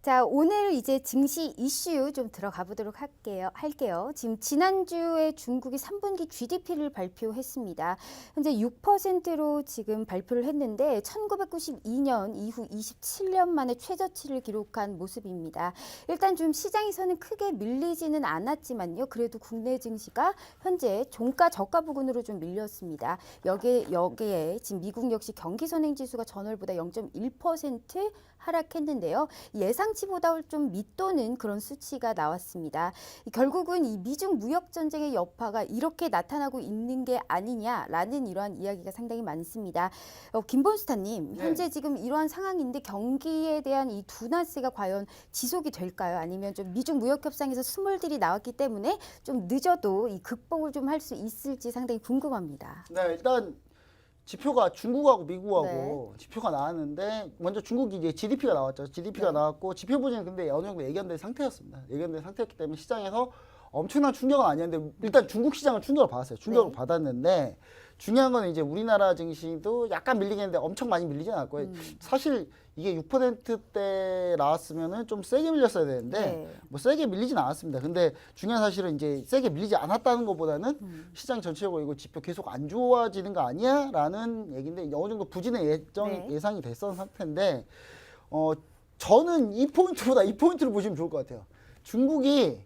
자, 오늘 이제 증시 이슈 좀 들어가 보도록 할게요. 지금 지난주에 중국이 3분기 GDP를 발표했습니다. 현재 6%로 지금 발표를 했는데 1992년 이후 27년 만에 최저치를 기록한 모습입니다. 일단 좀 시장에서는 크게 밀리지는 않았지만요. 그래도 국내 증시가 현재 종가 저가 부근으로 좀 밀렸습니다. 여기에 지금 미국 역시 경기 선행 지수가 전월보다 0.1% 하락했는데요. 예상치보다 좀 밑도는 그런 수치가 나왔습니다. 결국은 이 미중 무역 전쟁의 여파가 이렇게 나타나고 있는 게 아니냐라는 이러한 이야기가 상당히 많습니다. 김본수타님, 현재 지금 이러한 상황인데 경기에 대한 이 둔화세가 과연 지속이 될까요? 아니면 좀 미중 무역 협상에서 스몰딜이 나왔기 때문에 좀 늦어도 이 극복을 좀 할 수 있을지 상당히 궁금합니다. 네, 일단 지표가 중국하고 미국하고 지표가 나왔는데 먼저 중국이 이제 GDP가 나왔죠. GDP가 나왔고 지표 부진은 근데 어느 정도 예견된 상태였습니다. 예견된 상태였기 때문에 시장에서 엄청난 충격은 아니었는데 일단 중국 시장은 충격을 받았어요. 충격을 받았는데 중요한 건 이제 우리나라 증시도 약간 밀리긴 했는데 엄청 많이 밀리진 않았고요. 사실 이게 6%대 나왔으면은 좀 세게 밀렸어야 되는데 뭐 세게 밀리진 않았습니다. 근데 중요한 사실은 이제 세게 밀리지 않았다는 것보다는 시장 전체적으로 이거 지표 계속 안 좋아지는 거 아니야? 라는 얘기인데 어느 정도 부진의 예상이 됐던 상태인데 저는 이 포인트보다 이 포인트를 보시면 좋을 것 같아요. 중국이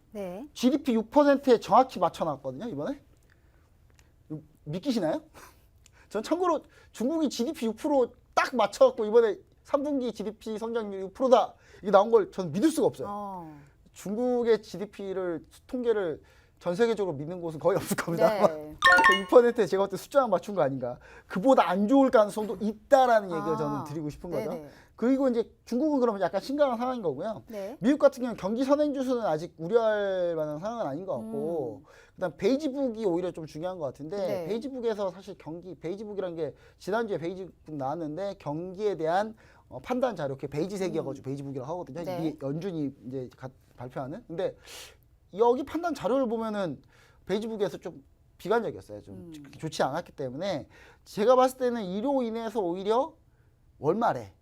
GDP 6%에 정확히 맞춰놨거든요, 이번에. 믿기시나요? 전 참고로 중국이 GDP 6%딱 맞춰갖고 이번에 3분기 GDP 성장률 6%다 이게 나온 걸 저는 믿을 수가 없어요. 중국의 GDP를 통계를 전 세계적으로 믿는 곳은 거의 없을 겁니다. 6%에 제가 볼 때 숫자만 맞춘 거 아닌가. 그보다 안 좋을 가능성도 있다라는 얘기를 저는 드리고 싶은 거죠. 그리고 이제 중국은 그러면 약간 심각한 상황인 거고요. 미국 같은 경우는 경기 선행지수는 아직 우려할 만한 상황은 아닌 것 같고 그다음 베이지북이 오히려 좀 중요한 것 같은데 베이지북에서 사실 베이지북이라는 게 지난주에 베이지북 나왔는데 경기에 대한 판단 자료, 이렇게 베이지색이어가지고 베이지북이라고 하거든요. 이게 연준이 이제 발표하는. 근데 여기 판단 자료를 보면은 베이지북에서 좀 비관적이었어요. 좀 좋지 않았기 때문에 제가 봤을 때는 이로 인해서 오히려 월말에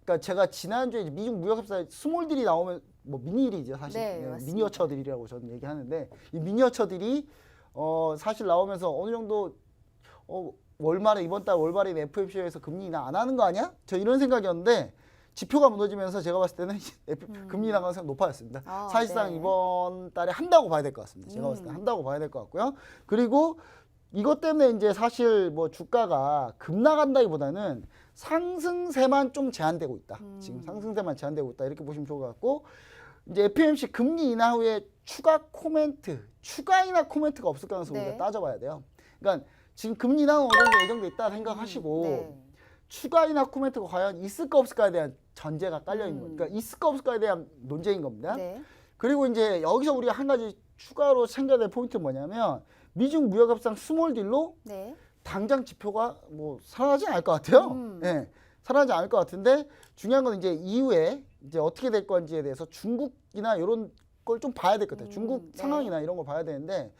그러니까 제가 지난주에 미중 무역협상 스몰딜이 나오면 뭐 미니딜이죠 사실. 미니어처딜이라고 저는 얘기하는데 이 미니어처딜이 사실 나오면서 어느 정도 월말에 이번 달 월말에 FOMC에서 금리 인하 안 하는 거 아니야? 저 이런 생각이었는데 지표가 무너지면서 제가 봤을 때는 금리 인하 가능성이 높아졌습니다. 사실상 이번 달에 한다고 봐야 될 것 같습니다. 제가 봤을 때 한다고 봐야 될 것 같고요. 그리고 이것 때문에 이제 사실 뭐 주가가 급락한다기보다는 상승세만 좀 제한되고 있다. 지금 상승세만 제한되고 있다. 이렇게 보시면 좋을 것 같고 이제 FOMC 금리 인하 후에 추가 인하 코멘트가 없을 가능성을 우리가 따져봐야 돼요. 그러니까 지금 금리 인하는 어느 정도 예정돼 있다 생각하시고 추가 인하 코멘트가 과연 있을까 없을까에 대한 전제가 깔려 있는 거예요. 그러니까 있을까 없을까에 대한 논쟁인 겁니다. 그리고 이제 여기서 우리가 한 가지 추가로 챙겨야 될 포인트는 뭐냐면 미중 무역협상 스몰딜로 당장 지표가 뭐 살아나지 않을 것 같아요. 살아나지 않을 것 같은데 중요한 건 이제 이후에 이제 어떻게 될 건지에 대해서 중국이나 이런 걸 좀 봐야 될 것 같아요. 중국 상황이나 이런 걸 봐야 되는데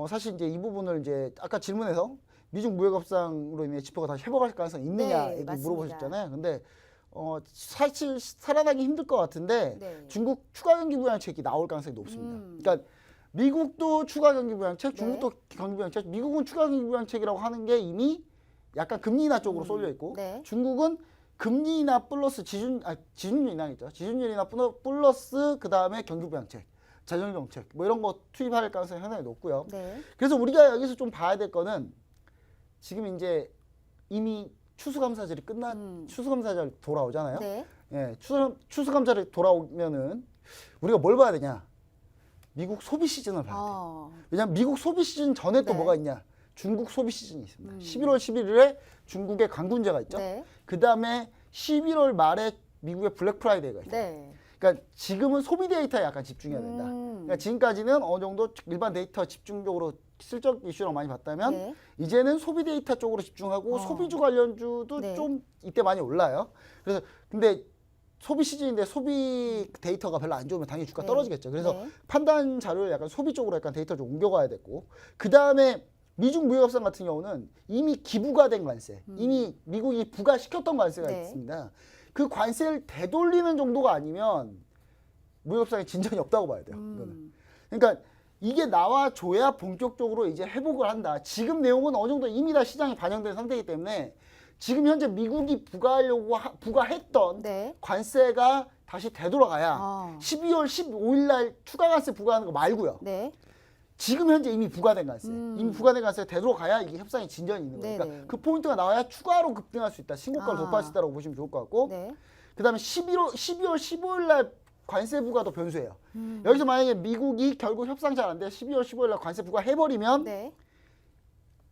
사실 이제 이 부분을 이제 아까 질문에서 미중 무역협상으로 인해 지표가 다시 회복할 가능성이 있느냐 이렇게 물어보셨잖아요. 근데 사실 살아나기 힘들 것 같은데 중국 추가 경기 부양책이 나올 가능성이 높습니다. 그러니까 미국도 추가 경기 부양책, 중국도 경기 부양책, 미국은 추가 경기 부양책이라고 하는 게 이미 약간 금리 인하 쪽으로 쏠려 있고 중국은 금리 인하 플러스 지준율 인하겠죠. 지준율 인하 플러스 그 다음에 경기 부양책, 재정 정책 뭐 이런 거 투입할 가능성이 상당히 높고요. 그래서 우리가 여기서 좀 봐야 될 거는 지금 이제 이미 추수감사절이 추수감사절 돌아오잖아요. 추수감사절이 돌아오면은 우리가 뭘 봐야 되냐? 미국 소비 시즌을 봐야 돼요. 왜냐하면 미국 소비 시즌 전에 또 뭐가 있냐? 중국 소비 시즌이 있습니다. 11월 11일에 중국의 관군제가 있죠. 그 다음에 11월 말에 미국의 블랙 프라이데이가 있어요. 그러니까 지금은 소비 데이터에 약간 집중해야 된다. 그러니까 지금까지는 어느 정도 일반 데이터 집중적으로 실적 이슈랑 많이 봤다면 이제는 소비 데이터 쪽으로 집중하고 소비주 관련주도 좀 이때 많이 올라요. 그래서 근데 소비 시즌인데 소비 데이터가 별로 안 좋으면 당연히 주가 떨어지겠죠. 그래서 판단 자료를 약간 소비 쪽으로 약간 데이터 좀 옮겨가야 됐고 그 다음에 미중 무역협상 같은 경우는 이미 기부가 된 관세, 이미 미국이 부과시켰던 관세가 있습니다. 그 관세를 되돌리는 정도가 아니면 무역 협상에 진전이 없다고 봐야 돼요. 이거는. 그러니까 이게 나와줘야 본격적으로 이제 회복을 한다. 지금 내용은 어느 정도 이미 다 시장에 반영된 상태이기 때문에 지금 현재 미국이 부과했던 네. 관세가 다시 되돌아가야 12월 15일 날 추가 관세 부과하는 거 말고요. 네. 지금 현재 이미 부과된 관세, 이미 부과된 관세가 되돌아가야 이게 협상에 진전이 있는 거예요. 그러니까 그 포인트가 나와야 추가로 급등할 수 있다. 신고가를 돌파할 수 있다고 보시면 좋을 것 같고 네. 그다음에 12월 15일 날 관세 부과도 변수예요. 여기서 만약에 미국이 결국 협상 잘 안 돼 12월 15일 날 관세 부과 해버리면 네.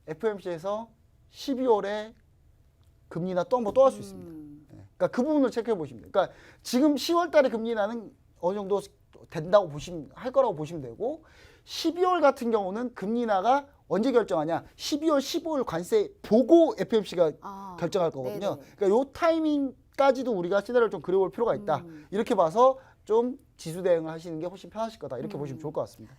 FOMC에서 12월에 금리 인하 또 한 번 또 할 수 있습니다. 그러니까 그 부분을 체크해 보시면 돼요. 그러니까 지금 10월 달에 금리 인하는 어느 정도 된다고 할 거라고 보시면 되고 12월 같은 경우는 금리 인하가 언제 결정하냐? 12월 15일 관세 보고 FOMC가 결정할 거거든요. 네네. 그러니까 요 타이밍까지도 우리가 시나리오를 좀 그려볼 필요가 있다. 이렇게 봐서 좀 지수 대응을 하시는 게 훨씬 편하실 거다. 이렇게 보시면 좋을 것 같습니다.